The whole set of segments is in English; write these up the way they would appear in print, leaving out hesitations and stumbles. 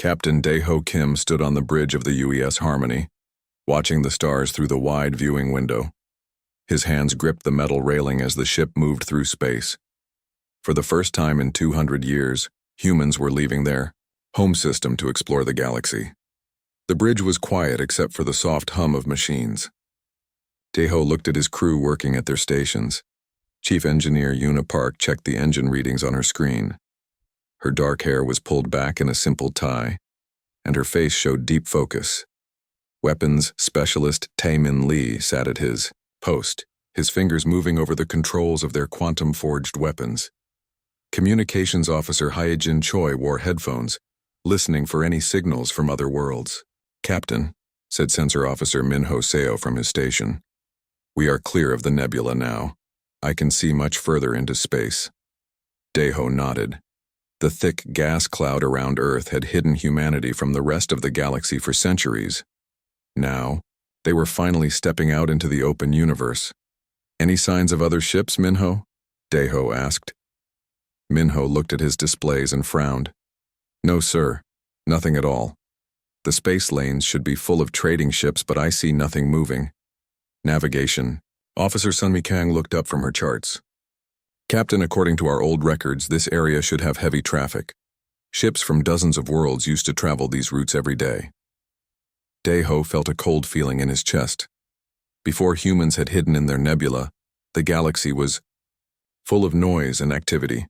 Captain Dae-ho Kim stood on the bridge of the UES Harmony, watching the stars through the wide viewing window. His hands gripped the metal railing as the ship moved through space. For the first time in 200 years, humans were leaving their home system to explore the galaxy. The bridge was quiet except for the soft hum of machines. Dae-ho looked at his crew working at their stations. Chief Engineer Yuna Park checked the engine readings on her screen. Her dark hair was pulled back in a simple tie, and her face showed deep focus. Weapons Specialist Tae-min Lee sat at his post, his fingers moving over the controls of their quantum-forged weapons. Communications Officer Hyejin Choi wore headphones, listening for any signals from other worlds. "Captain," said Sensor Officer Minho Seo from his station, "we are clear of the nebula now. I can see much further into space." Dae-ho nodded. The thick gas cloud around Earth had hidden humanity from the rest of the galaxy for centuries. Now, they were finally stepping out into the open universe. "Any signs of other ships, Minho?" Dae-ho asked. Minho looked at his displays and frowned. "No, sir. Nothing at all. The space lanes should be full of trading ships, but I see nothing moving." Navigation. Officer Sun Mi-kang looked up from her charts. "Captain, according to our old records, this area should have heavy traffic. Ships from dozens of worlds used to travel these routes every day." Dae-ho felt a cold feeling in his chest. Before humans had hidden in their nebula, the galaxy was full of noise and activity.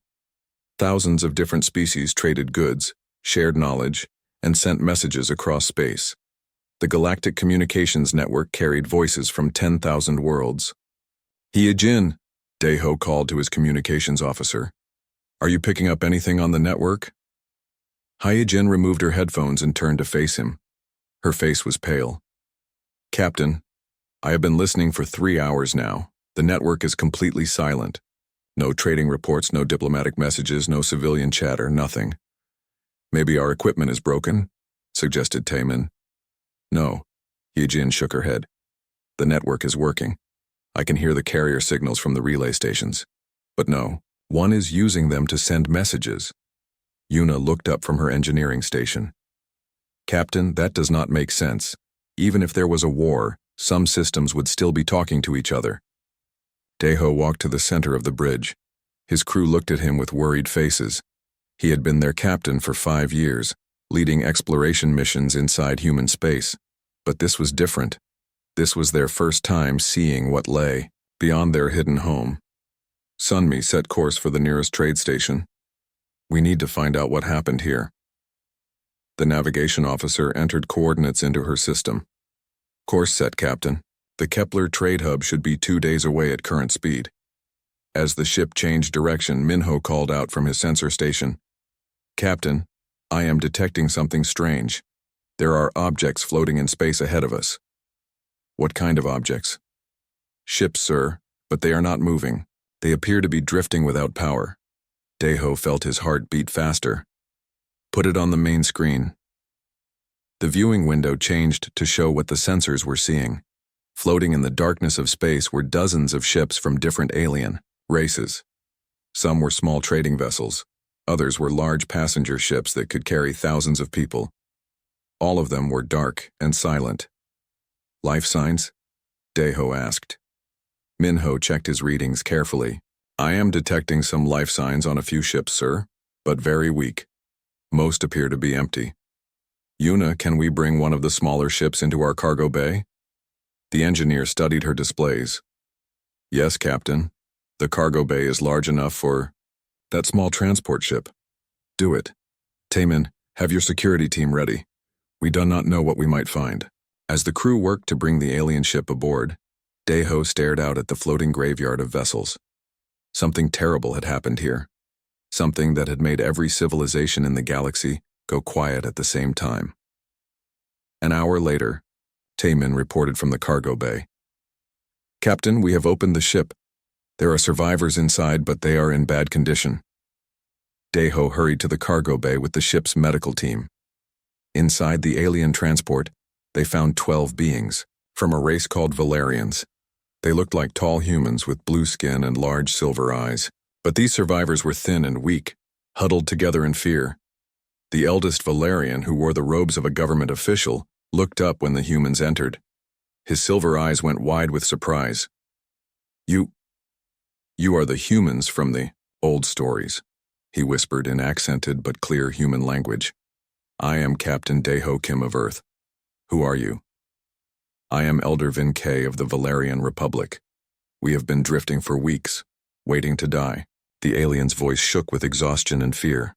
Thousands of different species traded goods, shared knowledge, and sent messages across space. The Galactic Communications Network carried voices from 10,000 worlds. "Hyejin," Dae-ho called to his communications officer. "Are you picking up anything on the network?" Hyejin removed her headphones and turned to face him. Her face was pale. "Captain, I have been listening for 3 hours now. The network is completely silent. No trading reports, no diplomatic messages, no civilian chatter, nothing." "Maybe our equipment is broken?" suggested Tae-min. "No," Hyejin shook her head. "The network is working. I can hear the carrier signals from the relay stations. But no, one is using them to send messages." Yuna looked up from her engineering station. "Captain, that does not make sense. Even if there was a war, some systems would still be talking to each other." Dae-ho walked to the center of the bridge. His crew looked at him with worried faces. He had been their captain for 5 years, leading exploration missions inside human space. But this was different. This was their first time seeing what lay beyond their hidden home. "Sunmi, set course for the nearest trade station. We need to find out what happened here." The navigation officer entered coordinates into her system. "Course set, Captain. The Kepler trade hub should be 2 days away at current speed." As the ship changed direction, Minho called out from his sensor station. "Captain, I am detecting something strange. There are objects floating in space ahead of us." "What kind of objects?" "Ships, sir, but they are not moving. They appear to be drifting without power." Dae-ho felt his heart beat faster. "Put it on the main screen." The viewing window changed to show what the sensors were seeing. Floating in the darkness of space were dozens of ships from different alien races. Some were small trading vessels. Others were large passenger ships that could carry thousands of people. All of them were dark and silent. "Life signs?" Dae-ho asked. Minho checked his readings carefully. "I am detecting some life signs on a few ships, sir, but very weak. Most appear to be empty." "Yuna, can we bring one of the smaller ships into our cargo bay?" The engineer studied her displays. "Yes, Captain. The cargo bay is large enough for that small transport ship." "Do it. Tae-min, have your security team ready. We do not know what we might find." As the crew worked to bring the alien ship aboard, Dae-ho stared out at the floating graveyard of vessels. Something terrible had happened here. Something that had made every civilization in the galaxy go quiet at the same time. An hour later, Tae-min reported from the cargo bay. "Captain, we have opened the ship. There are survivors inside, but they are in bad condition." Dae-ho hurried to the cargo bay with the ship's medical team. Inside the alien transport, they found 12 beings, from a race called Valerians. They looked like tall humans with blue skin and large silver eyes. But these survivors were thin and weak, huddled together in fear. The eldest Valerian, who wore the robes of a government official, looked up when the humans entered. His silver eyes went wide with surprise. You are the humans from the old stories, he whispered in accented but clear human language. I am Captain Daeho Kim of Earth. Who are you? I am Elder Vin K of the Valerian Republic. We have been drifting for weeks, waiting to die. The alien's voice shook with exhaustion and fear.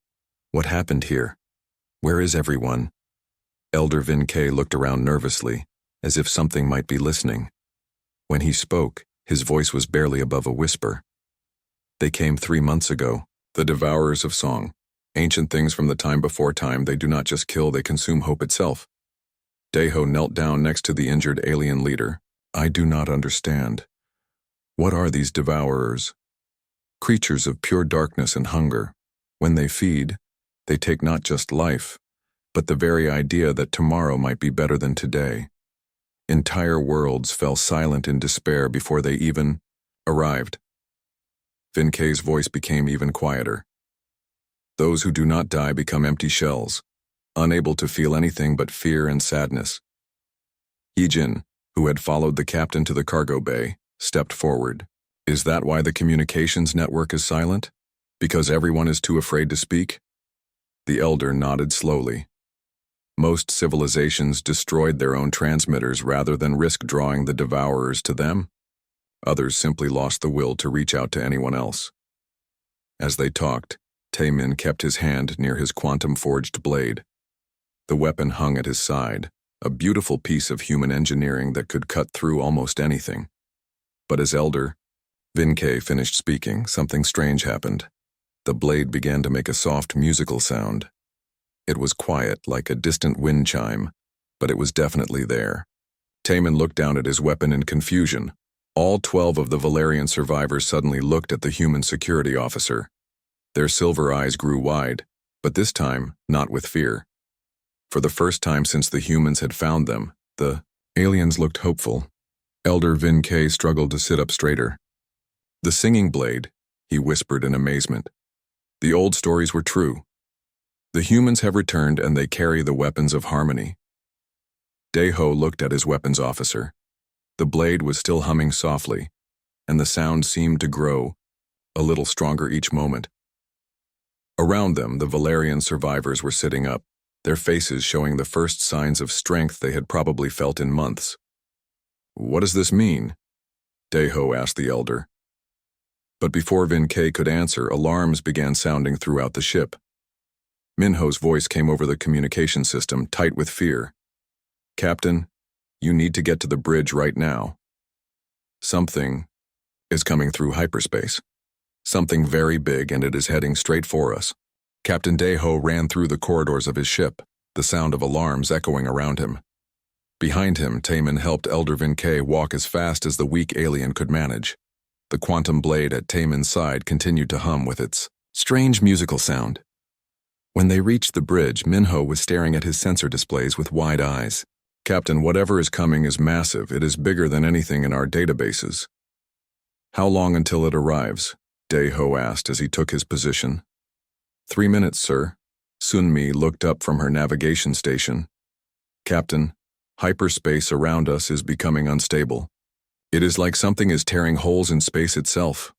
What happened here? Where is everyone? Elder Vin K looked around nervously, as if something might be listening. When he spoke, his voice was barely above a whisper. They came 3 months ago, the devourers of song. Ancient things from the time before time, they do not just kill, they consume hope itself. Daeho knelt down next to the injured alien leader. I do not understand. What are these devourers? Creatures of pure darkness and hunger. When they feed, they take not just life, but the very idea that tomorrow might be better than today. Entire worlds fell silent in despair before they even arrived. Vin K's voice became even quieter. Those who do not die become empty shells, unable to feel anything but fear and sadness. Yijin, who had followed the captain to the cargo bay, stepped forward. Is that why the communications network is silent? Because everyone is too afraid to speak? The elder nodded slowly. Most civilizations destroyed their own transmitters rather than risk drawing the devourers to them. Others simply lost the will to reach out to anyone else. As they talked, Taemin kept his hand near his quantum-forged blade. The weapon hung at his side, a beautiful piece of human engineering that could cut through almost anything. But as Elder Vin K finished speaking, something strange happened. The blade began to make a soft musical sound. It was quiet, like a distant wind chime, but it was definitely there. Taemin looked down at his weapon in confusion. All 12 of the Valerian survivors suddenly looked at the human security officer. Their silver eyes grew wide, but this time, not with fear. For the first time since the humans had found them, the aliens looked hopeful. Elder Vin K struggled to sit up straighter. The singing blade, he whispered in amazement. The old stories were true. The humans have returned and they carry the weapons of harmony. Daeho looked at his weapons officer. The blade was still humming softly, and the sound seemed to grow, a little stronger each moment. Around them, the Valerian survivors were sitting up, their faces showing the first signs of strength they had probably felt in months. What does this mean? Daeho asked the elder. But before Vin K could answer, alarms began sounding throughout the ship. Minho's voice came over the communication system, tight with fear. Captain, you need to get to the bridge right now. Something is coming through hyperspace. Something very big, and it is heading straight for us. Captain Daeho ran through the corridors of his ship, the sound of alarms echoing around him. Behind him, Taemin helped Elder Vin K walk as fast as the weak alien could manage. The quantum blade at Taemin's side continued to hum with its strange musical sound. When they reached the bridge, Minho was staring at his sensor displays with wide eyes. Captain, whatever is coming is massive. It is bigger than anything in our databases. How long until it arrives? Daeho asked as he took his position. 3 minutes, sir. Sunmi looked up from her navigation station. Captain, hyperspace around us is becoming unstable. It is like something is tearing holes in space itself.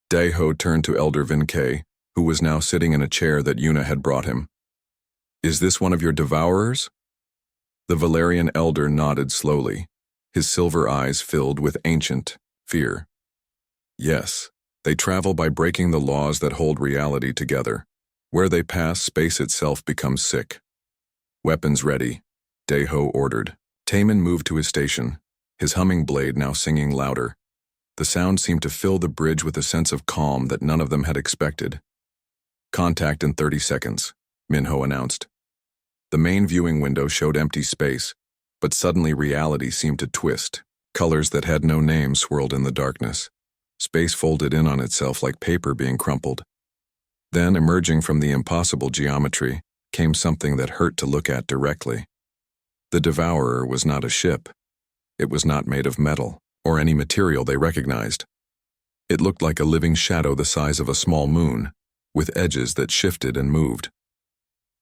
Daeho turned to Elder Vin K, who was now sitting in a chair that Yuna had brought him. Is this one of your devourers? The Valerian elder nodded slowly, his silver eyes filled with ancient fear. Yes, they travel by breaking the laws that hold reality together. Where they pass, space itself becomes sick. Weapons ready, Daeho ordered. Taemin moved to his station, his humming blade now singing louder. The sound seemed to fill the bridge with a sense of calm that none of them had expected. Contact in 30 seconds, Minho announced. The main viewing window showed empty space, but suddenly reality seemed to twist. Colors that had no name swirled in the darkness. Space folded in on itself like paper being crumpled. Then, emerging from the impossible geometry, came something that hurt to look at directly. The Devourer was not a ship. It was not made of metal, or any material they recognized. It looked like a living shadow the size of a small moon, with edges that shifted and moved.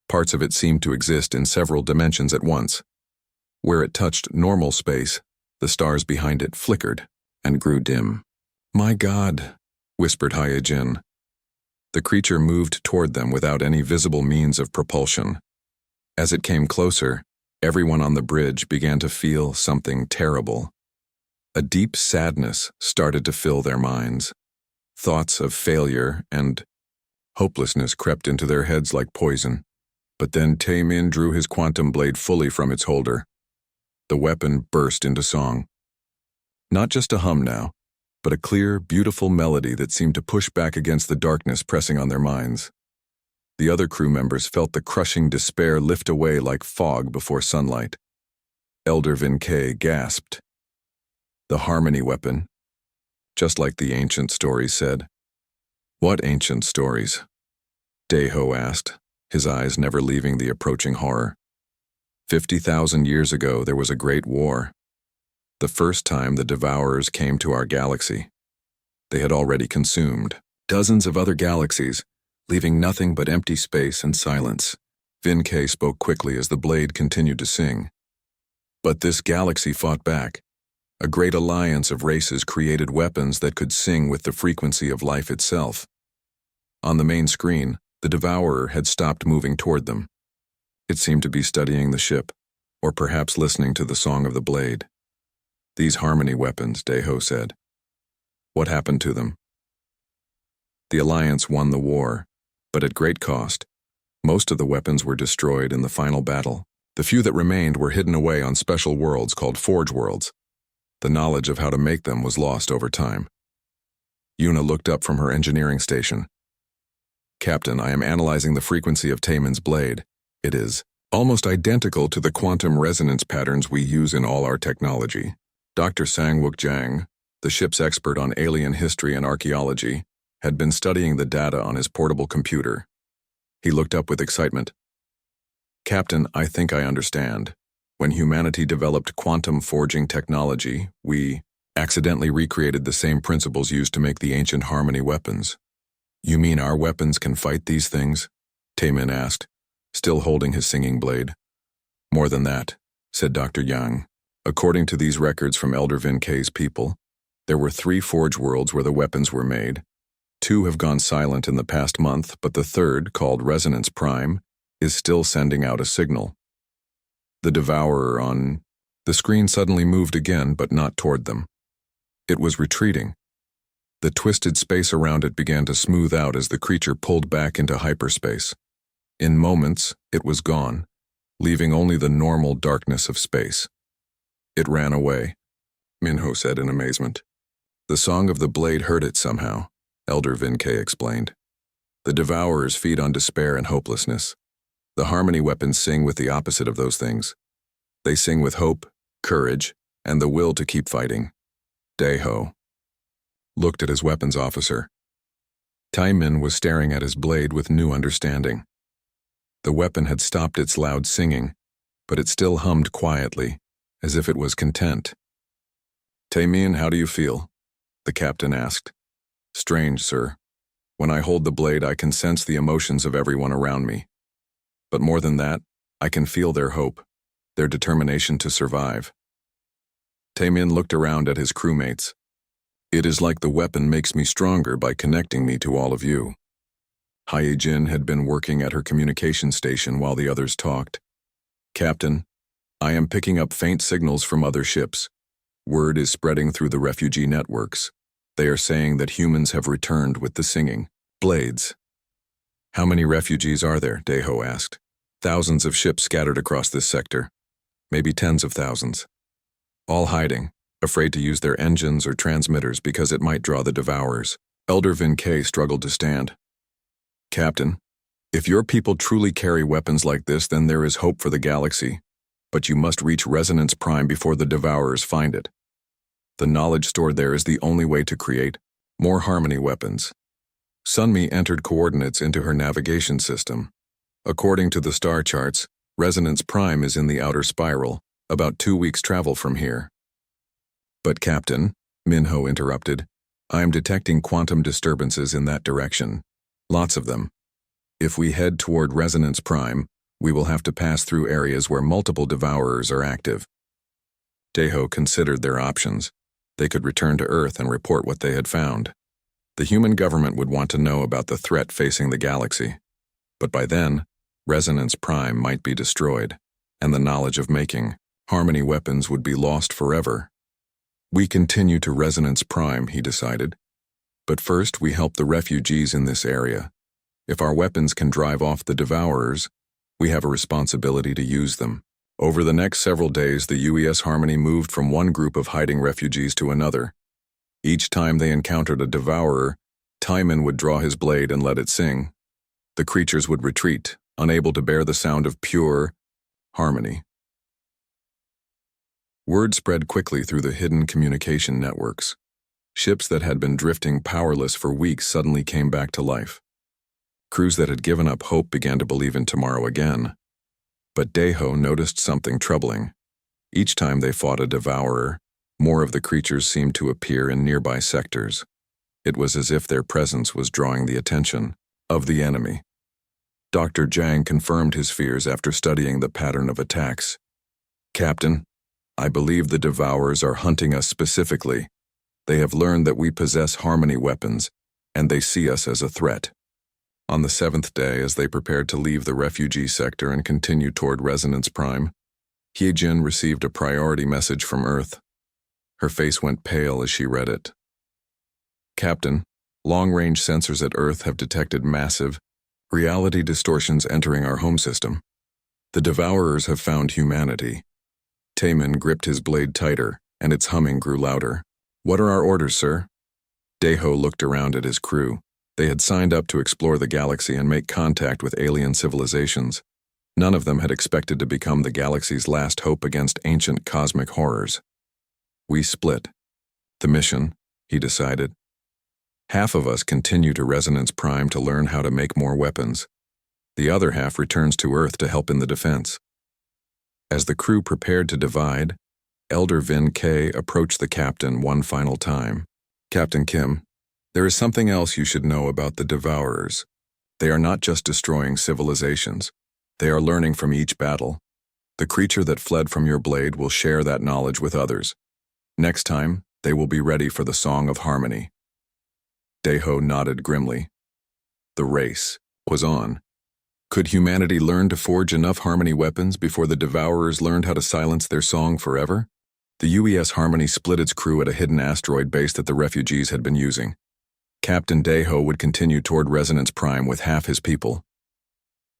Parts of it seemed to exist in several dimensions at once. Where it touched normal space, the stars behind it flickered and grew dim. "My God," whispered Hyejin. The creature moved toward them without any visible means of propulsion. As it came closer, everyone on the bridge began to feel something terrible. A deep sadness started to fill their minds. Thoughts of failure and hopelessness crept into their heads like poison. But then Taemin drew his quantum blade fully from its holder. The weapon burst into song. Not just a hum now, but a clear, beautiful melody that seemed to push back against the darkness pressing on their minds. The other crew members felt the crushing despair lift away like fog before sunlight. Elder Vinkei gasped. "The harmony weapon," just like the ancient stories said. "What ancient stories?" Daeho asked, his eyes never leaving the approaching horror. 50,000 years ago, there was a great war. The first time the Devourers came to our galaxy. They had already consumed dozens of other galaxies, leaving nothing but empty space and silence. Vinkei spoke quickly as the blade continued to sing. But this galaxy fought back. A great alliance of races created weapons that could sing with the frequency of life itself. On the main screen, the Devourer had stopped moving toward them. It seemed to be studying the ship, or perhaps listening to the song of the blade. "These harmony weapons," Daeho said. "What happened to them?" "The Alliance won the war, but at great cost. Most of the weapons were destroyed in the final battle. The few that remained were hidden away on special worlds called Forge Worlds. The knowledge of how to make them was lost over time." Yuna looked up from her engineering station. "Captain, I am analyzing the frequency of Taemin's blade. It is almost identical to the quantum resonance patterns we use in all our technology." Dr. Sang-wook Jang, the ship's expert on alien history and archaeology, had been studying the data on his portable computer. He looked up with excitement. "Captain, I think I understand. When humanity developed quantum forging technology, we accidentally recreated the same principles used to make the ancient harmony weapons." "You mean our weapons can fight these things?" Taemin asked, still holding his singing blade. "More than that," said Dr. Yang. "According to these records from Elder Vinkei's people, there were 3 forge worlds where the weapons were made. 2 have gone silent in the past month, but the third, called Resonance Prime, is still sending out a signal. The Devourer on..." The screen suddenly moved again, but not toward them. It was retreating. The twisted space around it began to smooth out as the creature pulled back into hyperspace. In moments, it was gone, leaving only the normal darkness of space. "It ran away," Minho said in amazement. "The song of the blade hurt it somehow," Elder Vinkei explained. "The Devourers feed on despair and hopelessness. The harmony weapons sing with the opposite of those things. They sing with hope, courage, and the will to keep fighting." Daeho looked at his weapons officer. Taemin was staring at his blade with new understanding. The weapon had stopped its loud singing, but it still hummed quietly, as if it was content. "Taemin, how do you feel?" the captain asked. "Strange, sir. When I hold the blade, I can sense the emotions of everyone around me. But more than that, I can feel their hope, their determination to survive." Taemin looked around at his crewmates. "It is like the weapon makes me stronger by connecting me to all of you." Hyejin had been working at her communication station while the others talked. "Captain, I am picking up faint signals from other ships. Word is spreading through the refugee networks. They are saying that humans have returned with the singing blades." "How many refugees are there?" Daeho asked. "Thousands of ships scattered across this sector. Maybe tens of thousands. All hiding, afraid to use their engines or transmitters because it might draw the Devourers." Elder Vinkei struggled to stand. "Captain, if your people truly carry weapons like this, then there is hope for the galaxy. But you must reach Resonance Prime before the Devourers find it. The knowledge stored there is the only way to create more harmony weapons." Sunmi entered coordinates into her navigation system. According to the star charts, Resonance Prime is in the outer spiral, about 2 weeks' travel from here. "But Captain," Minho interrupted, "I am detecting quantum disturbances in that direction. Lots of them. If we head toward Resonance Prime, We will have to pass through areas where multiple devourers are active. Daho considered their options. They could return to Earth and report what they had found. The human government would want to know about the threat facing the galaxy. But by then, Resonance Prime might be destroyed, and the knowledge of making Harmony weapons would be lost forever. We continue to Resonance Prime, he decided. But first, we help the refugees in this area. If our weapons can drive off the devourers, we have a responsibility to use them. Over the next several days, the UES Harmony moved from one group of hiding refugees to another. Each time they encountered a devourer, Timon would draw his blade and let it sing. The creatures would retreat, unable to bear the sound of pure harmony. Word spread quickly through the hidden communication networks. Ships that had been drifting powerless for weeks suddenly came back to life. Crews that had given up hope began to believe in tomorrow again. But Daho noticed something troubling. Each time they fought a devourer, more of the creatures seemed to appear in nearby sectors. It was as if their presence was drawing the attention of the enemy. Dr. Zhang confirmed his fears after studying the pattern of attacks. "Captain, I believe the devourers are hunting us specifically. They have learned that we possess harmony weapons, and they see us as a threat." On the 7th day, as they prepared to leave the refugee sector and continue toward Resonance Prime, Hyejin received a priority message from Earth. Her face went pale as she read it. "Captain, long-range sensors at Earth have detected massive reality distortions entering our home system. The devourers have found humanity." Taman gripped his blade tighter, and its humming grew louder. "What are our orders, sir?" Daho looked around at his crew. They had signed up to explore the galaxy and make contact with alien civilizations. None of them had expected to become the galaxy's last hope against ancient cosmic horrors. "We split. The mission," he decided. "Half of us continue to Resonance Prime to learn how to make more weapons. The other half returns to Earth to help in the defense." As the crew prepared to divide, Elder Vin K approached the captain one final time. "Captain Kim, there is something else you should know about the devourers. They are not just destroying civilizations. They are learning from each battle. The creature that fled from your blade will share that knowledge with others. Next time, they will be ready for the Song of Harmony." Daho nodded grimly. The race was on. Could humanity learn to forge enough harmony weapons before the devourers learned how to silence their song forever? The UES Harmony split its crew at a hidden asteroid base that the refugees had been using. Captain Daho would continue toward Resonance Prime with half his people.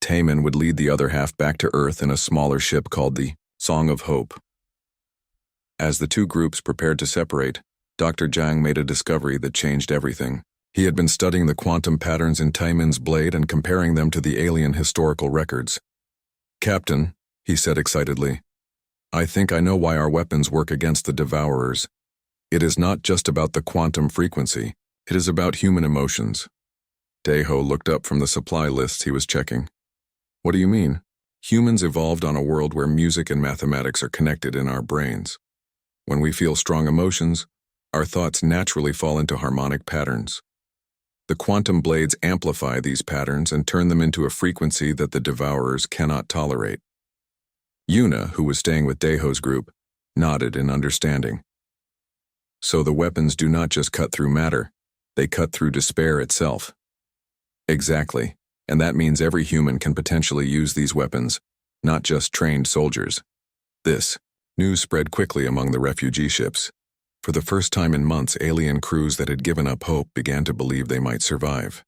Taman would lead the other half back to Earth in a smaller ship called the Song of Hope. As the two groups prepared to separate, Dr. Zhang made a discovery that changed everything. He had been studying the quantum patterns in Taman's blade and comparing them to the alien historical records. "Captain," he said excitedly, "I think I know why our weapons work against the devourers. It is not just about the quantum frequency, it is about human emotions." Daho looked up from the supply lists he was checking. "What do you mean?" "Humans evolved on a world where music and mathematics are connected in our brains. When we feel strong emotions, our thoughts naturally fall into harmonic patterns. The quantum blades amplify these patterns and turn them into a frequency that the devourers cannot tolerate." Yuna, who was staying with Daho's group, nodded in understanding. "So the weapons do not just cut through matter, they cut through despair itself." "Exactly, and that means every human can potentially use these weapons, not just trained soldiers." This news spread quickly among the refugee ships. For the first time in months, alien crews that had given up hope began to believe they might survive.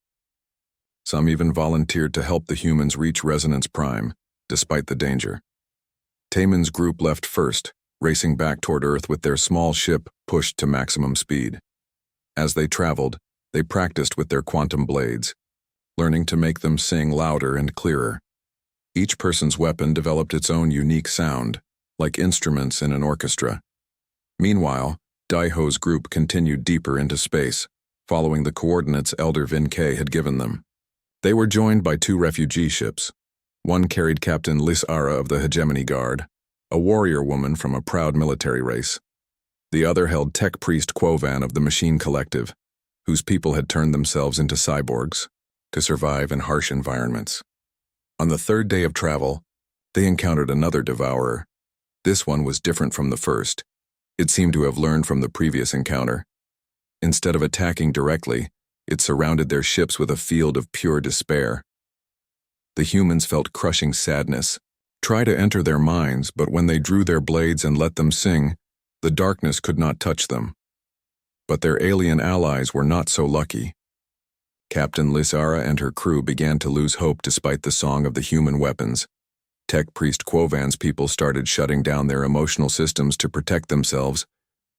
Some even volunteered to help the humans reach Resonance Prime, despite the danger. Taman's group left first, racing back toward Earth with their small ship pushed to maximum speed. As they traveled, they practiced with their quantum blades, learning to make them sing louder and clearer. Each person's weapon developed its own unique sound, like instruments in an orchestra. Meanwhile, Daiho's group continued deeper into space, following the coordinates Elder Vin K had given them. They were joined by two refugee ships. One carried Captain Lis Ara of the Hegemony Guard, a warrior woman from a proud military race. The other held Tech Priest Quovan of the Machine Collective, whose people had turned themselves into cyborgs to survive in harsh environments. On the third day of travel, They encountered another devourer. This one was different from the first. It seemed to have learned from the previous encounter. Instead of attacking directly, it surrounded their ships with a field of pure despair. The humans felt crushing sadness, tried to enter their minds, but when they drew their blades and let them sing, the darkness could not touch them. But their alien allies were not so lucky. Captain Lysara and her crew began to lose hope despite the song of the human weapons. Tech Priest Quovan's people started shutting down their emotional systems to protect themselves,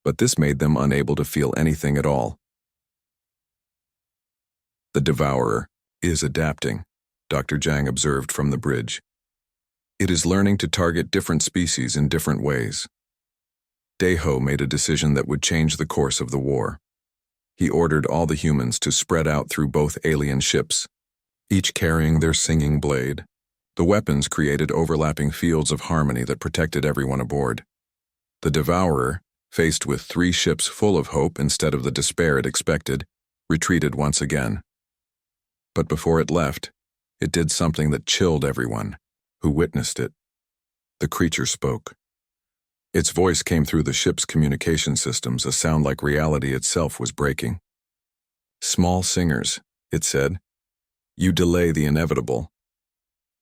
but this made them unable to feel anything at all. The Devourer is adapting, Dr. Zhang observed from the bridge. It is learning to target different species in different ways. Daeho made a decision that would change the course of the war. He ordered all the humans to spread out through both alien ships, each carrying their singing blade. The weapons created overlapping fields of harmony that protected everyone aboard. The Devourer, faced with 3 ships full of hope instead of the despair it expected, retreated once again. But before it left, it did something that chilled everyone who witnessed it. The creature spoke. Its voice came through the ship's communication systems, a sound like reality itself was breaking. "Small singers," it said, "you delay the inevitable.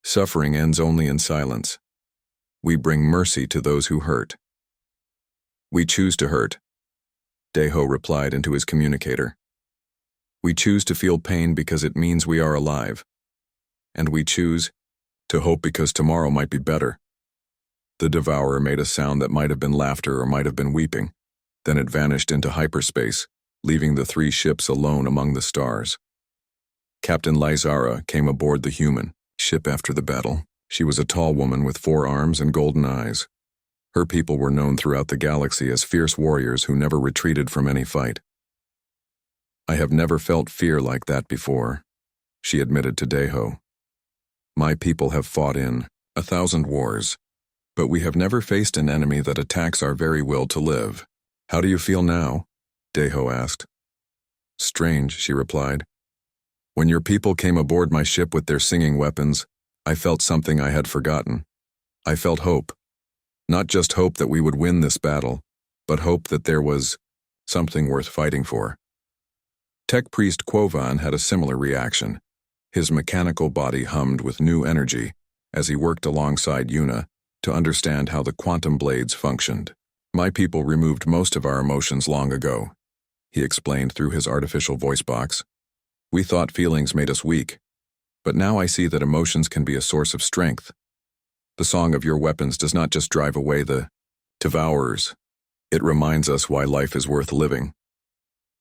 Suffering ends only in silence. We bring mercy to those who hurt." "We choose to hurt," Daeho replied into his communicator. "We choose to feel pain because it means we are alive. And we choose to hope because tomorrow might be better." The Devourer made a sound that might have been laughter or might have been weeping. Then it vanished into hyperspace, leaving the 3 ships alone among the stars. Captain Lysara came aboard the human ship after the battle. She was a tall woman with 4 arms and golden eyes. Her people were known throughout the galaxy as fierce warriors who never retreated from any fight. "I have never felt fear like that before," she admitted to Daeho. "My people have fought in 1,000 wars, but we have never faced an enemy that attacks our very will to live." "How do you feel now?" Daeho asked. "Strange," she replied. "When your people came aboard my ship with their singing weapons, I felt something I had forgotten. I felt hope. Not just hope that we would win this battle, but hope that there was something worth fighting for." Tech Priest Quovan had a similar reaction. His mechanical body hummed with new energy as he worked alongside Yuna to understand how the quantum blades functioned. "My people removed most of our emotions long ago," he explained through his artificial voice box. "We thought feelings made us weak, but now I see that emotions can be a source of strength. The song of your weapons does not just drive away the devourers. It reminds us why life is worth living."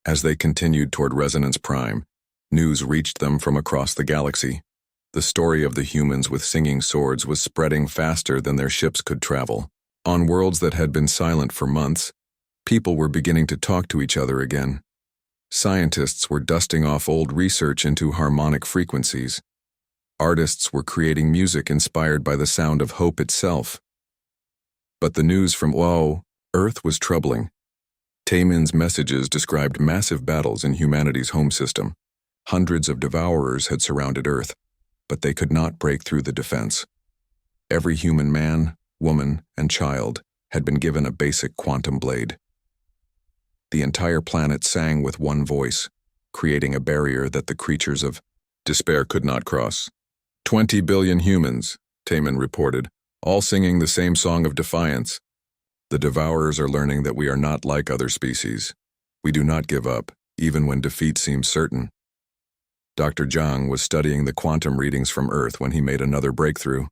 As they continued toward Resonance Prime, news reached them from across the galaxy. The story of the humans with singing swords was spreading faster than their ships could travel. On worlds that had been silent for months, people were beginning to talk to each other again. Scientists were dusting off old research into harmonic frequencies. Artists were creating music inspired by the sound of hope itself. But the news from Earth was troubling. Taemin's messages described massive battles in humanity's home system. Hundreds of devourers had surrounded Earth, but they could not break through the defense. Every human man, woman, and child had been given a basic quantum blade. The entire planet sang with one voice, creating a barrier that the creatures of despair could not cross. 20 billion humans, Taemin reported, all singing the same song of defiance. The devourers are learning that we are not like other species. We do not give up, even when defeat seems certain. Dr. Zhang was studying the quantum readings from Earth when he made another breakthrough.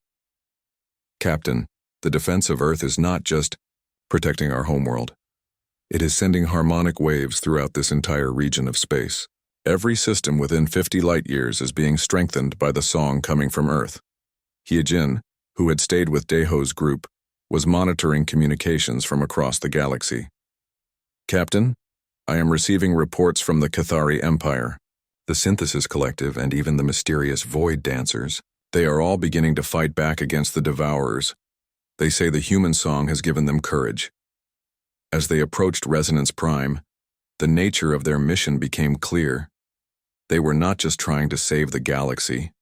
"Captain, the defense of Earth is not just protecting our homeworld. It is sending harmonic waves throughout this entire region of space. Every system within 50 light-years is being strengthened by the song coming from Earth." Hyejin, who had stayed with Daeho's group, was monitoring communications from across the galaxy. "Captain, I am receiving reports from the Cathari Empire, the Synthesis Collective, and even the mysterious Void Dancers. They are all beginning to fight back against the Devourers. They say the human song has given them courage." As they approached Resonance Prime, the nature of their mission became clear. They were not just trying to save the galaxy.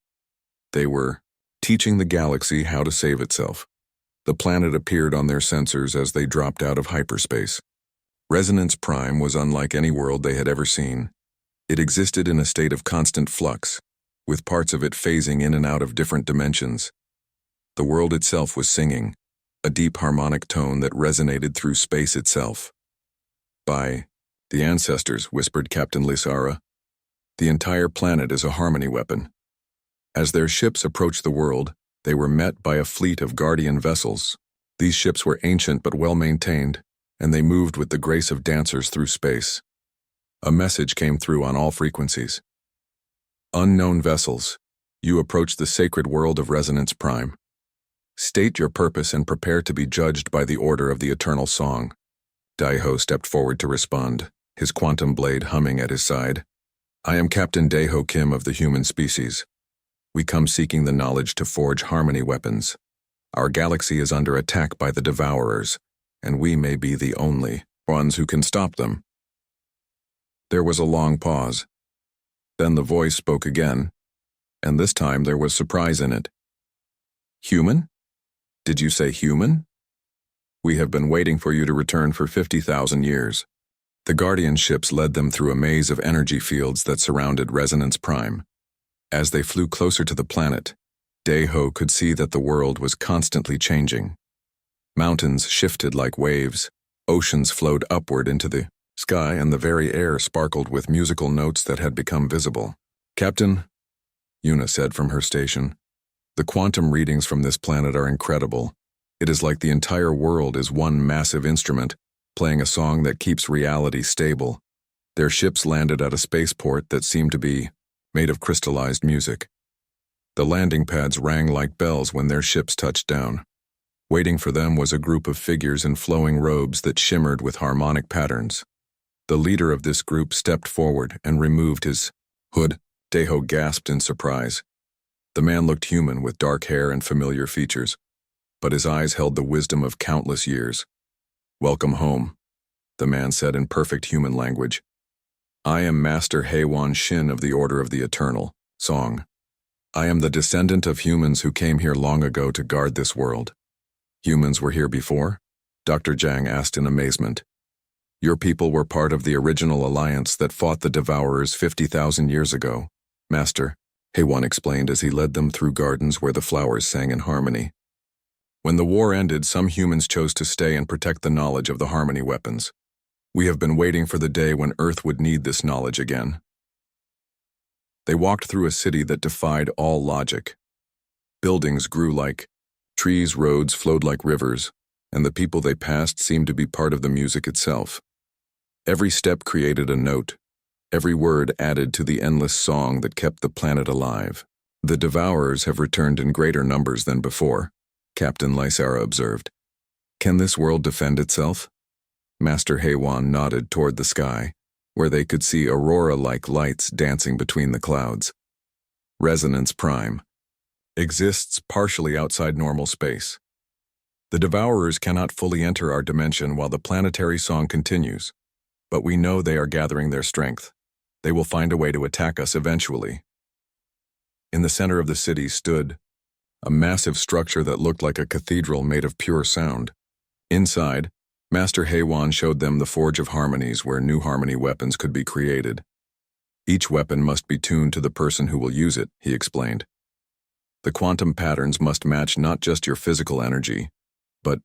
They were teaching the galaxy how to save itself. The planet appeared on their sensors as they dropped out of hyperspace. Resonance Prime was unlike any world they had ever seen. It existed in a state of constant flux, with parts of it phasing in and out of different dimensions. The world itself was singing, a deep harmonic tone that resonated through space itself. "By the ancestors," whispered Captain Lysara, "the entire planet is a harmony weapon." As their ships approached the world, they were met by a fleet of guardian vessels. These ships were ancient but well-maintained, and they moved with the grace of dancers through space. A message came through on all frequencies. "Unknown vessels, you approach the sacred world of Resonance Prime. State your purpose and prepare to be judged by the order of the eternal song." Daiho stepped forward to respond, his quantum blade humming at his side. "I am Captain Daiho Kim of the human species. We come seeking the knowledge to forge harmony weapons. Our galaxy is under attack by the Devourers, and we may be the only ones who can stop them." There was a long pause. Then the voice spoke again, and this time there was surprise in it. "Human? Did you say human? We have been waiting for you to return for 50,000 years." The Guardian ships led them through a maze of energy fields that surrounded Resonance Prime. As they flew closer to the planet, Daiho could see that the world was constantly changing. Mountains shifted like waves, oceans flowed upward into the sky, and the very air sparkled with musical notes that had become visible. "Captain," Yuna said from her station, "the quantum readings from this planet are incredible. It is like the entire world is one massive instrument, playing a song that keeps reality stable." Their ships landed at a spaceport that seemed to be made of crystallized music. The landing pads rang like bells when their ships touched down. Waiting for them was a group of figures in flowing robes that shimmered with harmonic patterns. The leader of this group stepped forward and removed his hood. Daiho gasped in surprise. The man looked human with dark hair and familiar features, but his eyes held the wisdom of countless years. "Welcome home," the man said in perfect human language. "I am Master Heiwan Shin of the Order of the Eternal Song. I am the descendant of humans who came here long ago to guard this world." "Humans were here before?" Dr. Zhang asked in amazement. "Your people were part of the original alliance that fought the Devourers 50,000 years ago, Master," Heiwan explained as he led them through gardens where the flowers sang in harmony. "When the war ended, some humans chose to stay and protect the knowledge of the harmony weapons. We have been waiting for the day when Earth would need this knowledge again." They walked through a city that defied all logic. Buildings grew like trees, roads flowed like rivers, and the people they passed seemed to be part of the music itself. Every step created a note. Every word added to the endless song that kept the planet alive. "The Devourers have returned in greater numbers than before," Captain Lysara observed. "Can this world defend itself?" Master Heiwan nodded toward the sky, where they could see aurora-like lights dancing between the clouds. "Resonance Prime exists partially outside normal space. The Devourers cannot fully enter our dimension while the planetary song continues, but we know they are gathering their strength. They will find a way to attack us eventually." In the center of the city stood a massive structure that looked like a cathedral made of pure sound. Inside, Master Heiwan showed them the Forge of Harmonies where new harmony weapons could be created. "Each weapon must be tuned to the person who will use it," he explained. "The quantum patterns must match not just your physical energy, but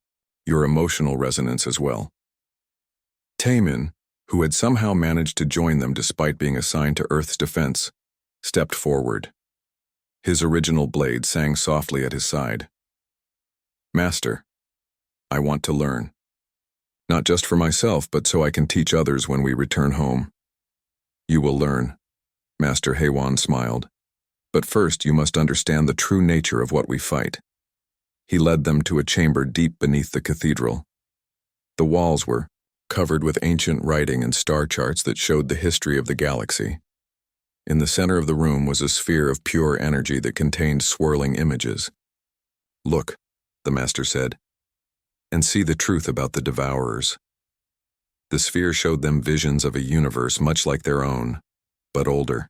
your emotional resonance as well." Taemin, who had somehow managed to join them despite being assigned to Earth's defense, stepped forward. His original blade sang softly at his side. "Master, I want to learn. Not just for myself, but so I can teach others when we return home." "You will learn," Master Heiwan smiled. "But first you must understand the true nature of what we fight." He led them to a chamber deep beneath the cathedral. The walls were covered with ancient writing and star charts that showed the history of the galaxy. In the center of the room was a sphere of pure energy that contained swirling images. "Look," the master said, "and see the truth about the Devourers." The sphere showed them visions of a universe much like their own, but older.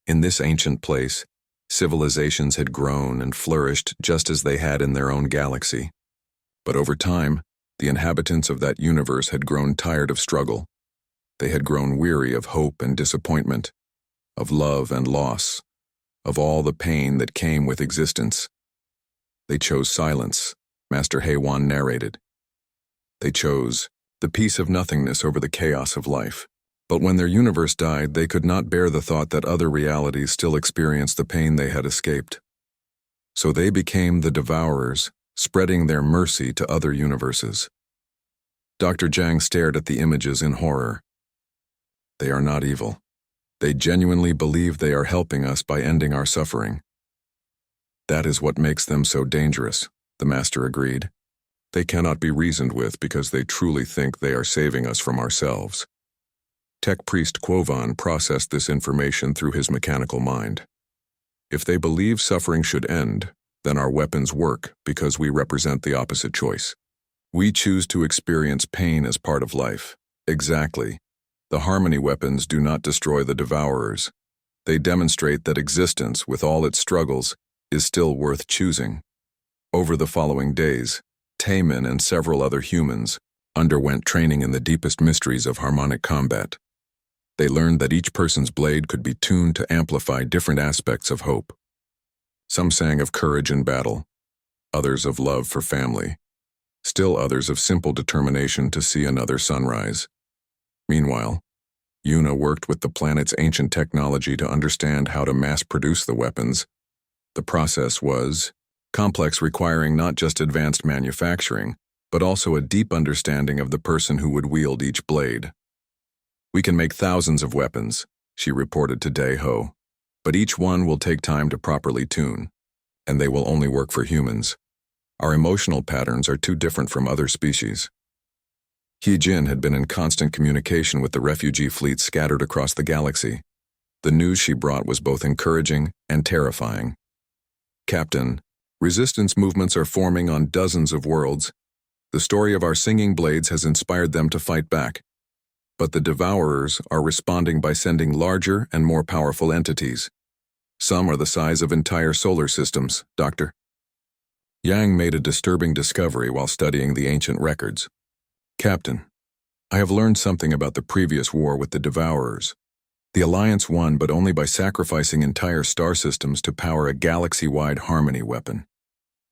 In this ancient place, Civilizations had grown and flourished just as they had in their own galaxy. But over time, the inhabitants of that universe had grown tired of struggle. They had grown weary of hope and disappointment, of love and loss, of all the pain that came with existence. They chose silence, Master Haywan narrated. They chose the peace of nothingness over the chaos of life. But when their universe died, they could not bear the thought that other realities still experienced the pain they had escaped. So they became the Devourers, spreading their mercy to other universes. Dr. Zhang stared at the images in horror. They are not evil. They genuinely believe they are helping us by ending our suffering. That is what makes them so dangerous, the Master agreed. They cannot be reasoned with because they truly think they are saving us from ourselves. Tech Priest Quovan processed this information through his mechanical mind. If they believe suffering should end, then our weapons work because we represent the opposite choice. We choose to experience pain as part of life. Exactly. The Harmony weapons do not destroy the Devourers. They demonstrate that existence, with all its struggles, is still worth choosing. Over the following days, Taemin and several other humans underwent training in the deepest mysteries of harmonic combat. They learned that each person's blade could be tuned to amplify different aspects of hope. Some sang of courage in battle, others of love for family, still others of simple determination to see another sunrise. Meanwhile, Yuna worked with the planet's ancient technology to understand how to mass-produce the weapons. The process was complex, requiring not just advanced manufacturing, but also a deep understanding of the person who would wield each blade. We can make thousands of weapons, she reported to Daeho, but each one will take time to properly tune, and they will only work for humans. Our emotional patterns are too different from other species. He-Jin had been in constant communication with the refugee fleet scattered across the galaxy. The news she brought was both encouraging and terrifying. Captain, resistance movements are forming on dozens of worlds. The story of our singing blades has inspired them to fight back. But the Devourers are responding by sending larger and more powerful entities. Some are the size of entire solar systems, Doctor. Yang made a disturbing discovery while studying the ancient records. Captain, I have learned something about the previous war with the Devourers. The Alliance won, but only by sacrificing entire star systems to power a galaxy-wide harmony weapon.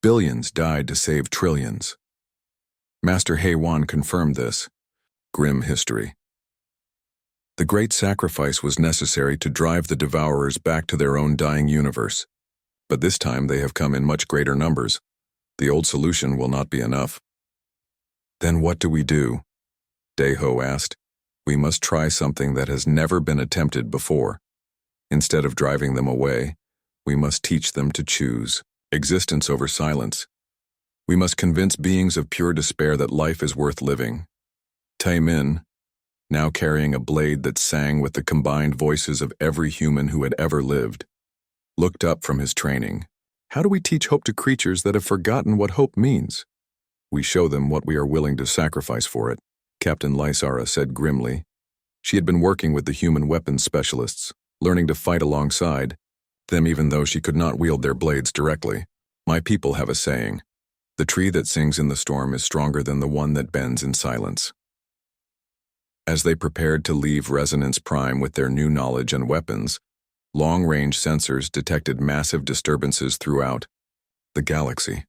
Billions died to save trillions. Master Haywan confirmed this. Grim history. The great sacrifice was necessary to drive the Devourers back to their own dying universe. But this time they have come in much greater numbers. The old solution will not be enough. Then what do we do? Daeho asked. We must try something that has never been attempted before. Instead of driving them away, we must teach them to choose existence over silence. We must convince beings of pure despair that life is worth living. Taemin, now carrying a blade that sang with the combined voices of every human who had ever lived, looked up from his training. How do we teach hope to creatures that have forgotten what hope means? We show them what we are willing to sacrifice for it, Captain Lysara said grimly. She had been working with the human weapons specialists, learning to fight alongside them even though she could not wield their blades directly. My people have a saying, the tree that sings in the storm is stronger than the one that bends in silence. As they prepared to leave Resonance Prime with their new knowledge and weapons, long-range sensors detected massive disturbances throughout the galaxy.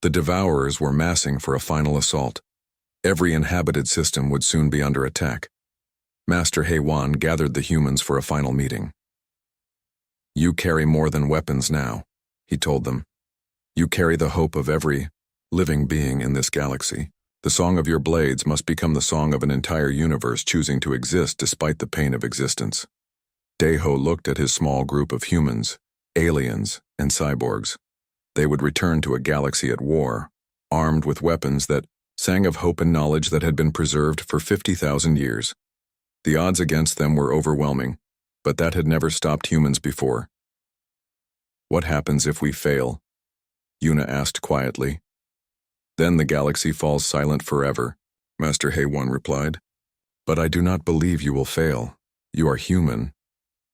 The Devourers were massing for a final assault. Every inhabited system would soon be under attack. Master Haywan gathered the humans for a final meeting. You carry more than weapons now, he told them. You carry the hope of every living being in this galaxy. The song of your blades must become the song of an entire universe choosing to exist despite the pain of existence. Daeho looked at his small group of humans, aliens, and cyborgs. They would return to a galaxy at war, armed with weapons that sang of hope and knowledge that had been preserved for 50,000 years. The odds against them were overwhelming, but that had never stopped humans before. What happens if we fail? Yuna asked quietly. Then the galaxy falls silent forever, Master Haywan replied. But I do not believe you will fail. You are human.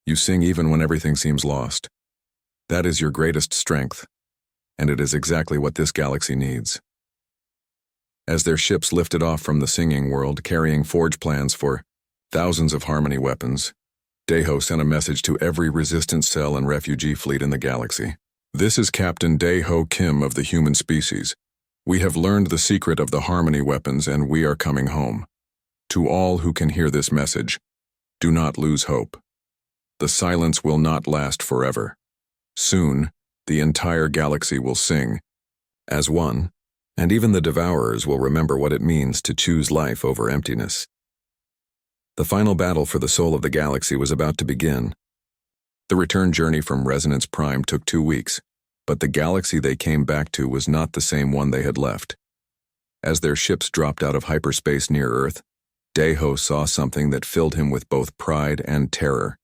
You sing even when everything seems lost. That is your greatest strength, and it is exactly what this galaxy needs. As their ships lifted off from the singing world carrying forge plans for thousands of Harmony weapons, Daeho sent a message to every resistance cell and refugee fleet in the galaxy. This is Captain Daeho Kim of the human species. We have learned the secret of the Harmony weapons and we are coming home. To all who can hear this message, do not lose hope. The silence will not last forever. Soon, the entire galaxy will sing as one, and even the Devourers will remember what it means to choose life over emptiness. The final battle for the soul of the galaxy was about to begin. The return journey from Resonance Prime took 2 weeks, but the galaxy they came back to was not the same one they had left. As their ships dropped out of hyperspace near Earth, Daeho saw something that filled him with both pride and terror.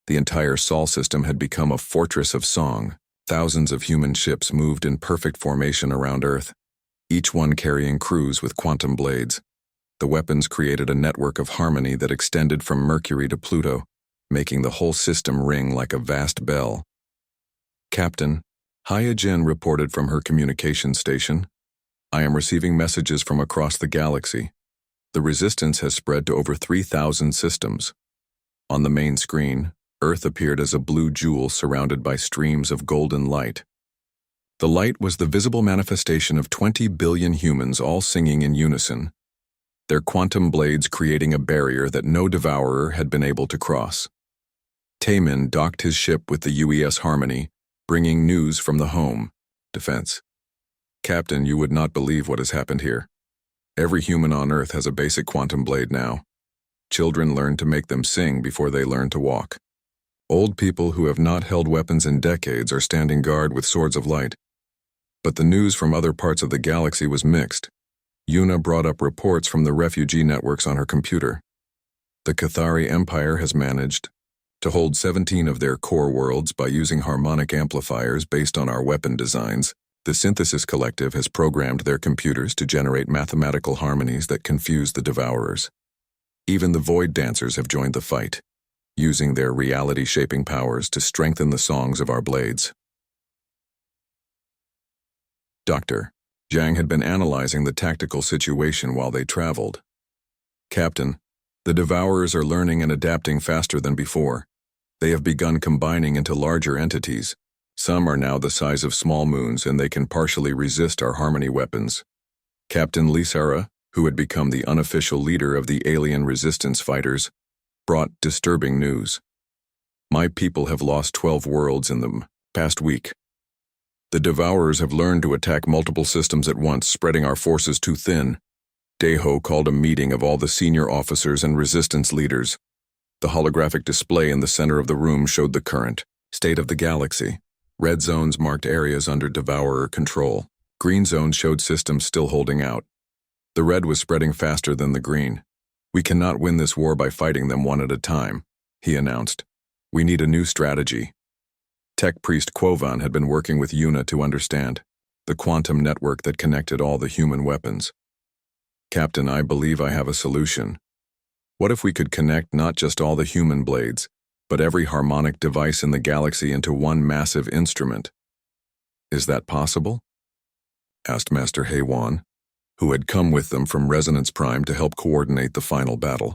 The entire Sol system had become a fortress of song. Thousands of human ships moved in perfect formation around Earth, each one carrying crews with quantum blades. The weapons created a network of harmony that extended from Mercury to Pluto, making the whole system ring like a vast bell. Captain, Hyojin reported from her communication station. I am receiving messages from across the galaxy. The resistance has spread to over 3,000 systems. On the main screen, Earth appeared as a blue jewel surrounded by streams of golden light. The light was the visible manifestation of 20 billion humans all singing in unison, their quantum blades creating a barrier that no devourer had been able to cross. Taemin docked his ship with the UES Harmony, bringing news from the home defense. Captain, you would not believe what has happened here. Every human on Earth has a basic quantum blade now. Children learn to make them sing before they learn to walk. Old people who have not held weapons in decades are standing guard with swords of light. But the news from other parts of the galaxy was mixed. Yuna brought up reports from the refugee networks on her computer. The Cathari Empire has managed to hold 17 of their core worlds by using harmonic amplifiers based on our weapon designs. The Synthesis Collective has programmed their computers to generate mathematical harmonies that confuse the Devourers. Even the Void Dancers have joined the fight, using their reality-shaping powers to strengthen the songs of our blades. Dr. Zhang had been analyzing the tactical situation while they traveled. Captain, the Devourers are learning and adapting faster than before. They have begun combining into larger entities. Some are now the size of small moons and they can partially resist our harmony weapons. Captain Lisara, who had become the unofficial leader of the alien resistance fighters, brought disturbing news. My people have lost 12 worlds in the past week. The Devourers have learned to attack multiple systems at once, spreading our forces too thin. Daeho called a meeting of all the senior officers and resistance leaders. The holographic display in the center of the room showed the current state of the galaxy. Red zones marked areas under Devourer control. Green zones showed systems still holding out. The red was spreading faster than the green. We cannot win this war by fighting them one at a time, he announced. We need a new strategy. Tech Priest Quovan had been working with Yuna to understand the quantum network that connected all the human weapons. Captain, I believe I have a solution. What if we could connect not just all the human blades, but every harmonic device in the galaxy into one massive instrument? Is that possible? Asked Master Heiwan, who had come with them from Resonance Prime to help coordinate the final battle.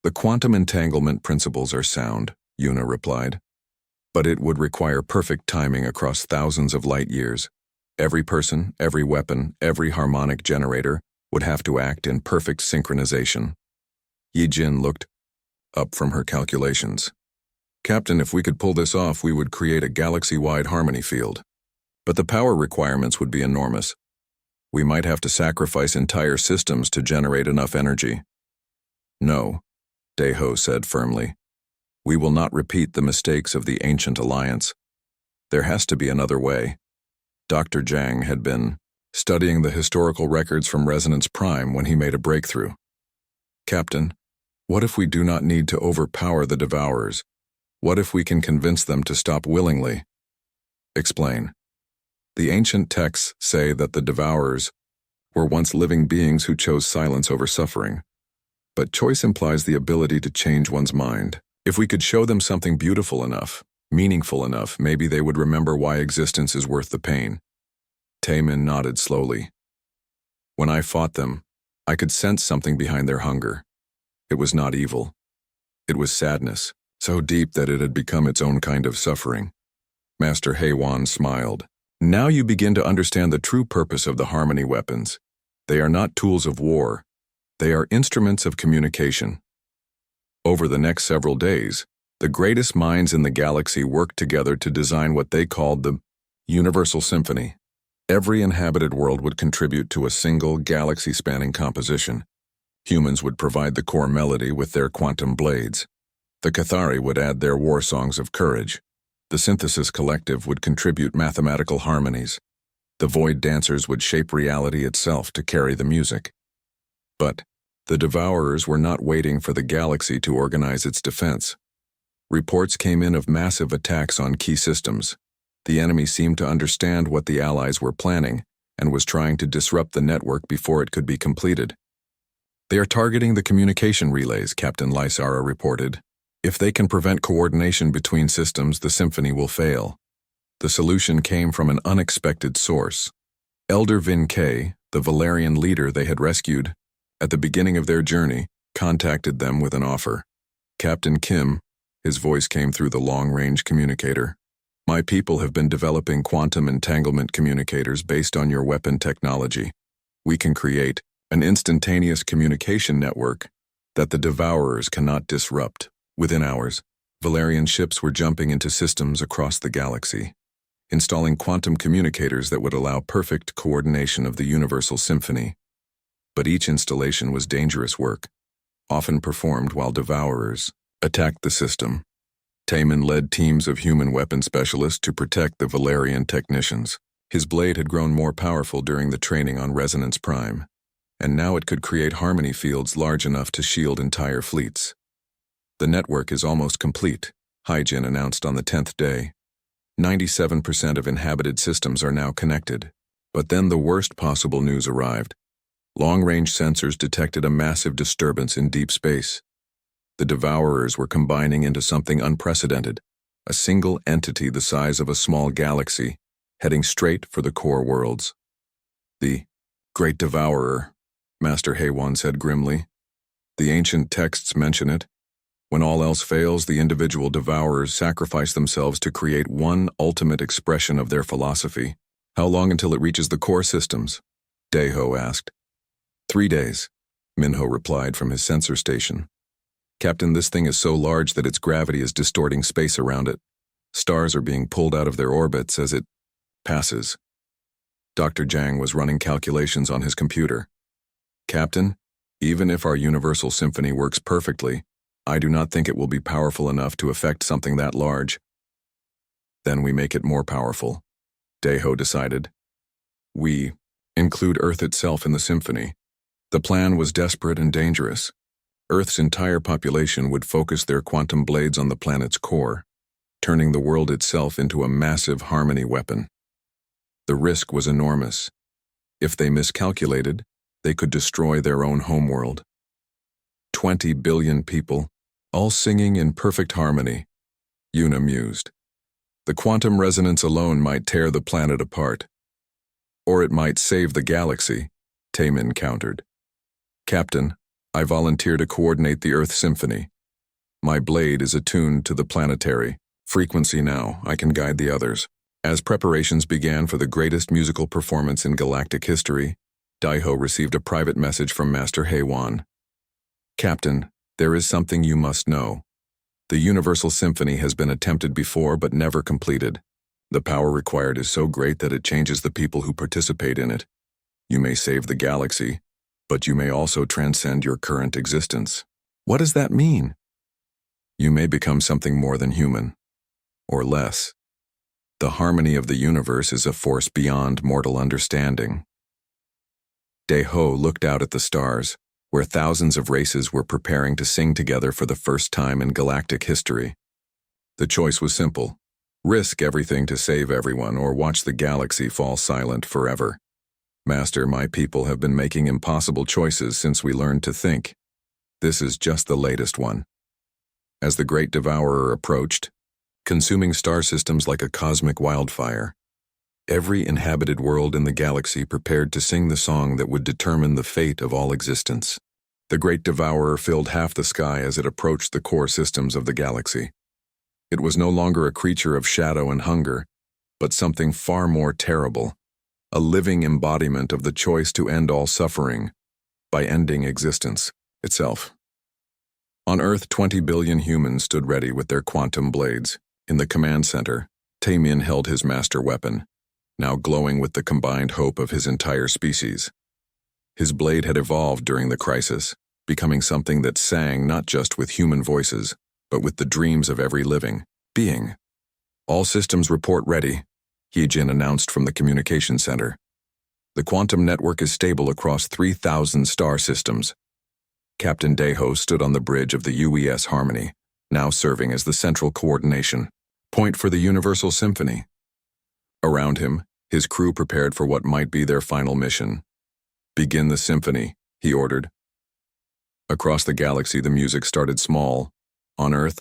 The quantum entanglement principles are sound, Yuna replied. But it would require perfect timing across thousands of light years. Every person, every weapon, every harmonic generator would have to act in perfect synchronization. Yijin looked up from her calculations. Captain, if we could pull this off, we would create a galaxy-wide harmony field. But the power requirements would be enormous. We might have to sacrifice entire systems to generate enough energy. No, Daeho said firmly. We will not repeat the mistakes of the ancient alliance. There has to be another way. Dr. Zhang had been studying the historical records from Resonance Prime when he made a breakthrough. Captain, what if we do not need to overpower the Devourers? What if we can convince them to stop willingly? Explain. The ancient texts say that the Devourers were once living beings who chose silence over suffering. But choice implies the ability to change one's mind. If we could show them something beautiful enough, Meaningful enough, maybe they would remember why existence is worth the pain. Taemin nodded slowly. When I fought them, I could sense something behind their hunger. It was not evil. It was sadness, so deep that it had become its own kind of suffering. Master Haewon smiled. Now you begin to understand the true purpose of the Harmony weapons. They are not tools of war. They are instruments of communication. Over the next several days, the greatest minds in the galaxy worked together to design what they called the Universal Symphony. Every inhabited world would contribute to a single galaxy-spanning composition. Humans would provide the core melody with their quantum blades. The Cathari would add their war songs of courage. The Synthesis Collective would contribute mathematical harmonies. The Void Dancers would shape reality itself to carry the music. But the Devourers were not waiting for the galaxy to organize its defense. Reports came in of massive attacks on key systems. The enemy seemed to understand what the Allies were planning and was trying to disrupt the network before it could be completed. They are targeting the communication relays, Captain Lysara reported. If they can prevent coordination between systems, the symphony will fail. The solution came from an unexpected source. Elder Vin K, the Valerian leader they had rescued, at the beginning of their journey, contacted them with an offer. Captain Kim, his voice came through the long-range communicator. My people have been developing quantum entanglement communicators based on your weapon technology. We can create an instantaneous communication network that the Devourers cannot disrupt. Within hours, Valerian ships were jumping into systems across the galaxy, installing quantum communicators that would allow perfect coordination of the Universal Symphony. But each installation was dangerous work, often performed while Devourers attacked the system. Taemin led teams of human weapon specialists to protect the Valerian technicians. His blade had grown more powerful during the training on Resonance Prime, and now it could create harmony fields large enough to shield entire fleets. The network is almost complete, Hyjin announced on the 10th day. 97% of inhabited systems are now connected. But then the worst possible news arrived. Long-range sensors detected a massive disturbance in deep space. The Devourers were combining into something unprecedented, a single entity the size of a small galaxy, heading straight for the core worlds. The Great Devourer, Master Haewon said grimly. The ancient texts mention it. When all else fails, the individual Devourers sacrifice themselves to create one ultimate expression of their philosophy. How long until it reaches the core systems? Daeho asked. 3 days, Minho replied from his sensor station. Captain, this thing is so large that its gravity is distorting space around it. Stars are being pulled out of their orbits as it passes. Dr. Jang was running calculations on his computer. Captain, even if our Universal Symphony works perfectly, I do not think it will be powerful enough to affect something that large. Then we make it more powerful, Daeho decided. We include Earth itself in the symphony. The plan was desperate and dangerous. Earth's entire population would focus their quantum blades on the planet's core, turning the world itself into a massive harmony weapon. The risk was enormous. If they miscalculated, they could destroy their own homeworld. 20 billion people, all singing in perfect harmony, Yuna mused. The quantum resonance alone might tear the planet apart. Or it might save the galaxy, Taemin countered. Captain, I volunteer to coordinate the Earth Symphony. My blade is attuned to the planetary frequency now. I can guide the others. As preparations began for the greatest musical performance in galactic history, Daeho received a private message from Master Haewon. Captain, there is something you must know. The Universal Symphony has been attempted before but never completed. The power required is so great that it changes the people who participate in it. You may save the galaxy, but you may also transcend your current existence. What does that mean? You may become something more than human, or less. The harmony of the universe is a force beyond mortal understanding. Daeho looked out at the stars, where thousands of races were preparing to sing together for the first time in galactic history. The choice was simple. Risk everything to save everyone or watch the galaxy fall silent forever. Master, my people have been making impossible choices since we learned to think. This is just the latest one. As the Great Devourer approached, consuming star systems like a cosmic wildfire. Every inhabited world in the galaxy prepared to sing the song that would determine the fate of all existence. The great devourer filled half the sky as it approached the core systems of the galaxy. It was no longer a creature of shadow and hunger, but something far more terrible, a living embodiment of the choice to end all suffering by ending existence itself. On Earth, 20 billion humans stood ready with their quantum blades. In the command center, Taemin held his master weapon, now glowing with the combined hope of his entire species. His blade had evolved during the crisis, becoming something that sang not just with human voices, but with the dreams of every living being. All systems report ready, Heejin announced from the communication center. The quantum network is stable across 3,000 star systems. Captain Daeho stood on the bridge of the UES Harmony, now serving as the central coordination point for the Universal Symphony. Around him, his crew prepared for what might be their final mission. "Begin the symphony," he ordered. Across the galaxy, the music started small. On Earth,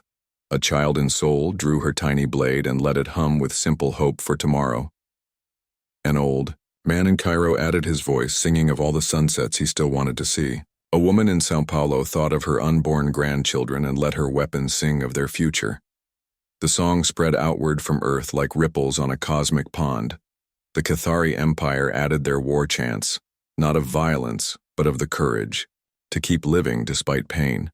a child in Seoul drew her tiny blade and let it hum with simple hope for tomorrow. An old man in Cairo added his voice, singing of all the sunsets he still wanted to see. A woman in São Paulo thought of her unborn grandchildren and let her weapon sing of their future. The song spread outward from Earth like ripples on a cosmic pond. The Cathari Empire added their war chants, not of violence, but of the courage, to keep living despite pain.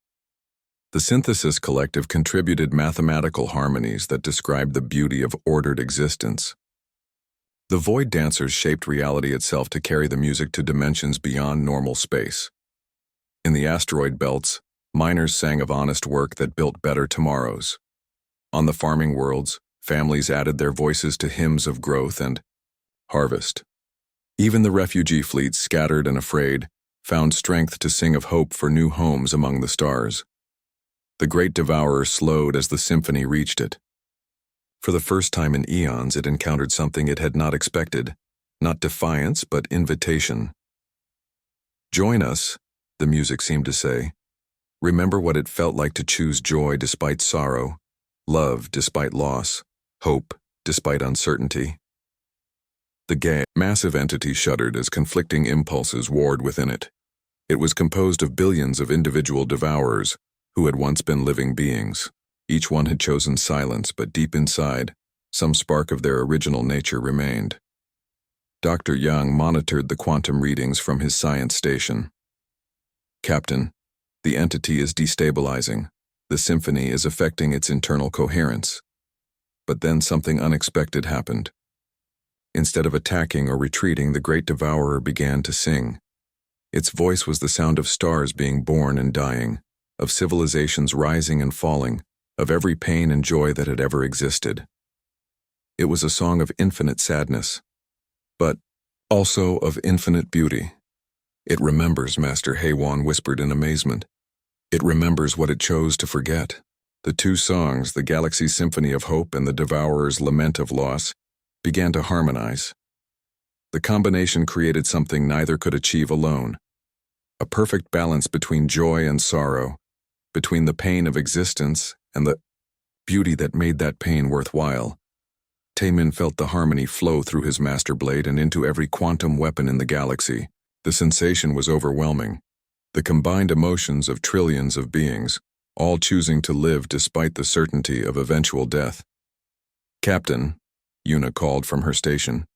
The Synthesis Collective contributed mathematical harmonies that described the beauty of ordered existence. The Void Dancers shaped reality itself to carry the music to dimensions beyond normal space. In the asteroid belts, miners sang of honest work that built better tomorrows. On the farming worlds, families added their voices to hymns of growth and harvest. Even the refugee fleets, scattered and afraid, found strength to sing of hope for new homes among the stars. The great devourer slowed as the symphony reached it. For the first time in eons, it encountered something it had not expected, not defiance, but invitation. "Join us," the music seemed to say. "Remember what it felt like to choose joy despite sorrow, love despite loss, hope despite uncertainty." The massive entity shuddered as conflicting impulses warred within it. It was composed of billions of individual devourers who had once been living beings. Each one had chosen silence, but deep inside, some spark of their original nature remained. Dr. Young monitored the quantum readings from his science station. "Captain, the entity is destabilizing. The symphony is affecting its internal coherence." But then something unexpected happened. Instead of attacking or retreating, the great devourer began to sing. Its voice was the sound of stars being born and dying, of civilizations rising and falling, of every pain and joy that had ever existed. It was a song of infinite sadness, but also of infinite beauty. "It remembers," Master Haewon whispered in amazement. "It remembers what it chose to forget." The two songs, the Galaxy's Symphony of Hope and the Devourer's Lament of Loss, began to harmonize. The combination created something neither could achieve alone. A perfect balance between joy and sorrow, between the pain of existence and the beauty that made that pain worthwhile. Taemin felt the harmony flow through his master blade and into every quantum weapon in the galaxy. The sensation was overwhelming. The combined emotions of trillions of beings, all choosing to live despite the certainty of eventual death. "Captain," Yuna called from her station,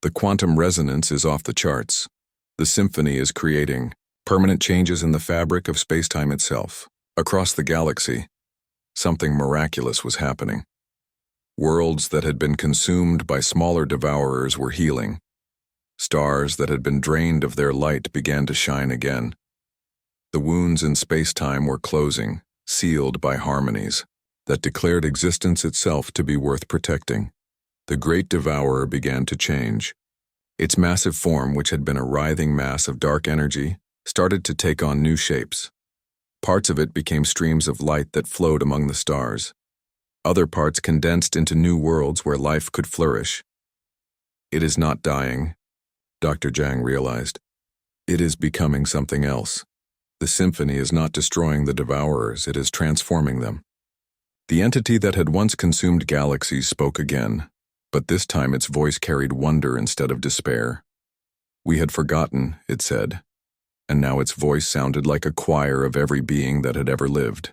"the quantum resonance is off the charts. The symphony is creating permanent changes in the fabric of spacetime itself." Across the galaxy, something miraculous was happening. Worlds that had been consumed by smaller devourers were healing. Stars that had been drained of their light began to shine again. The wounds in spacetime were closing, sealed by harmonies that declared existence itself to be worth protecting. The great devourer began to change. Its massive form, which had been a writhing mass of dark energy, started to take on new shapes. Parts of it became streams of light that flowed among the stars. Other parts condensed into new worlds where life could flourish. "It is not dying," Dr. Jang realized. "It is becoming something else. The symphony is not destroying the devourers, it is transforming them." The entity that had once consumed galaxies spoke again, but this time its voice carried wonder instead of despair. We had forgotten, it said, and now its voice sounded like a choir of every being that had ever lived.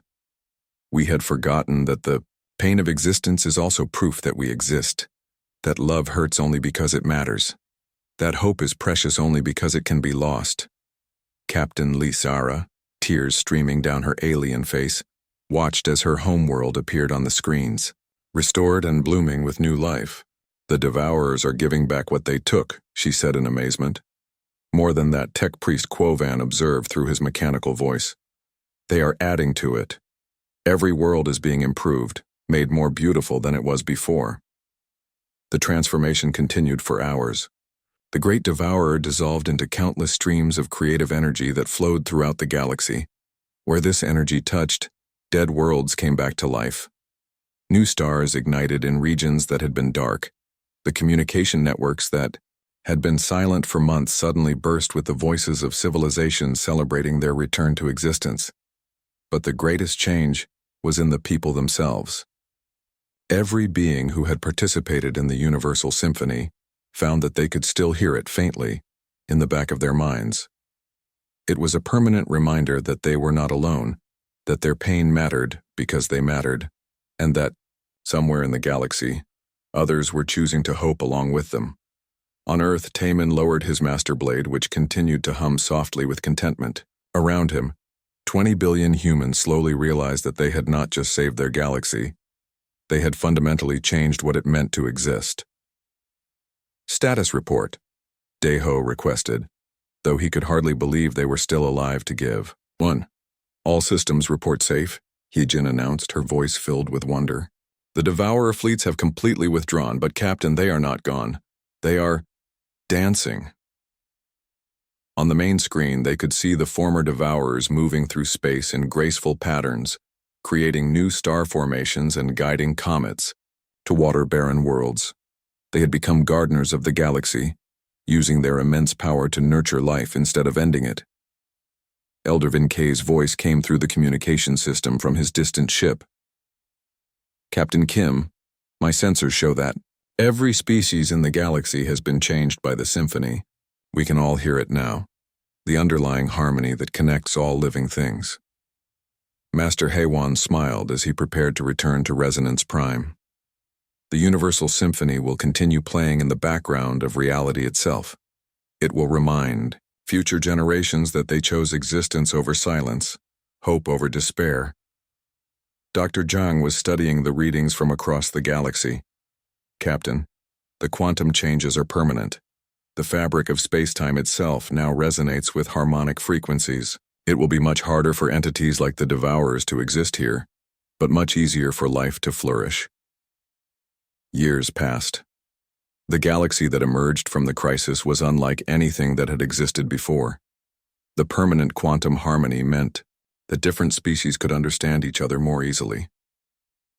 We had forgotten that the pain of existence is also proof that we exist, that love hurts only because it matters, that hope is precious only because it can be lost. Captain Lisara, tears streaming down her alien face, watched as her homeworld appeared on the screens, restored and blooming with new life. The Devourers are giving back what they took, she said in amazement. More than that, tech priest Quovan observed through his mechanical voice. They are adding to it. Every world is being improved, made more beautiful than it was before. The transformation continued for hours. The great Devourer dissolved into countless streams of creative energy that flowed throughout the galaxy. Where this energy touched, dead worlds came back to life. New stars ignited in regions that had been dark. The communication networks that had been silent for months suddenly burst with the voices of civilizations celebrating their return to existence. But the greatest change was in the people themselves. Every being who had participated in the Universal Symphony found that they could still hear it faintly, in the back of their minds. It was a permanent reminder that they were not alone, that their pain mattered because they mattered, and that, somewhere in the galaxy, others were choosing to hope along with them. On Earth, Taman lowered his master blade, which continued to hum softly with contentment. Around him, 20 billion humans slowly realized that they had not just saved their galaxy, they had fundamentally changed what it meant to exist. Status report, Deho requested, though he could hardly believe they were still alive to give. 1. All systems report safe, Heejin announced, her voice filled with wonder. The Devourer fleets have completely withdrawn, but Captain, they are not gone. They are dancing. On the main screen, they could see the former Devourers moving through space in graceful patterns, creating new star formations and guiding comets to water-barren worlds. They had become gardeners of the galaxy, using their immense power to nurture life instead of ending it. Elder Vinkay's voice came through the communication system from his distant ship. Captain Kim, my sensors show that every species in the galaxy has been changed by the symphony. We can all hear it now, the underlying harmony that connects all living things. Master Haywan smiled as he prepared to return to Resonance Prime. The Universal Symphony will continue playing in the background of reality itself. It will remind future generations that they chose existence over silence, hope over despair. Dr. Zhang was studying the readings from across the galaxy. Captain, the quantum changes are permanent. The fabric of space-time itself now resonates with harmonic frequencies. It will be much harder for entities like the Devourers to exist here, but much easier for life to flourish. Years passed. The galaxy that emerged from the crisis was unlike anything that had existed before. The permanent quantum harmony meant that different species could understand each other more easily.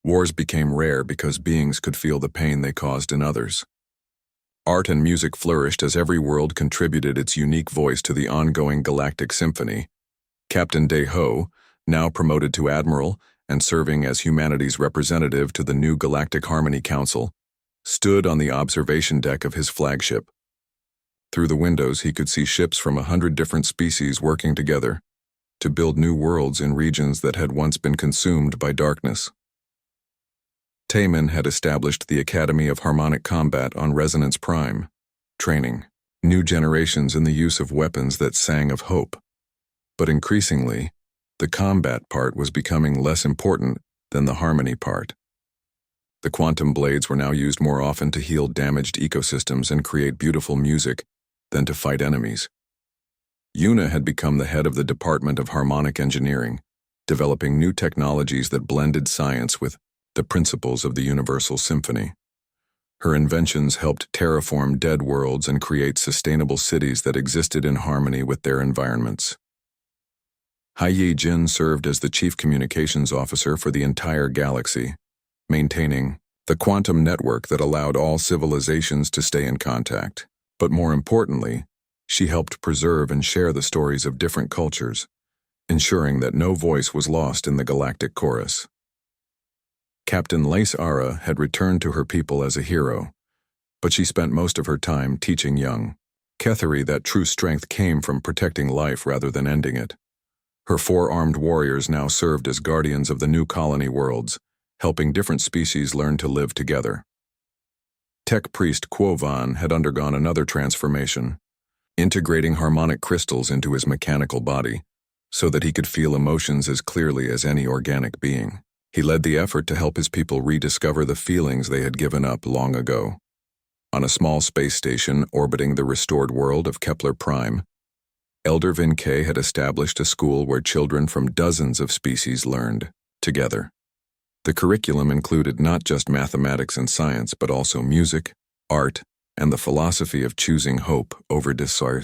Wars became rare because beings could feel the pain they caused in others. Art and music flourished as every world contributed its unique voice to the ongoing galactic symphony. Captain Deho, now promoted to Admiral and serving as humanity's representative to the new Galactic Harmony Council, stood on the observation deck of his flagship. Through the windows, he could see ships from 100 different species working together to build new worlds in regions that had once been consumed by darkness. Taman had established the Academy of Harmonic Combat on Resonance Prime, training new generations in the use of weapons that sang of hope. But increasingly, the combat part was becoming less important than the harmony part. The quantum blades were now used more often to heal damaged ecosystems and create beautiful music than to fight enemies. Yuna had become the head of the Department of Harmonic Engineering, developing new technologies that blended science with the principles of the Universal Symphony. Her inventions helped terraform dead worlds and create sustainable cities that existed in harmony with their environments. Haiyi Jin served as the Chief Communications Officer for the entire galaxy, maintaining the quantum network that allowed all civilizations to stay in contact. But more importantly, she helped preserve and share the stories of different cultures, ensuring that no voice was lost in the galactic chorus. Captain Lace Ara had returned to her people as a hero, but she spent most of her time teaching young Ketheri that true strength came from protecting life rather than ending it. Her 4 armed warriors now served as guardians of the new colony worlds, helping different species learn to live together. Tech priest Quovan had undergone another transformation, integrating harmonic crystals into his mechanical body, so that he could feel emotions as clearly as any organic being. He led the effort to help his people rediscover the feelings they had given up long ago. On a small space station orbiting the restored world of Kepler Prime, Elder Vinkay had established a school where children from dozens of species learned together. The curriculum included not just mathematics and science, but also music, art, and the philosophy of choosing hope over despair.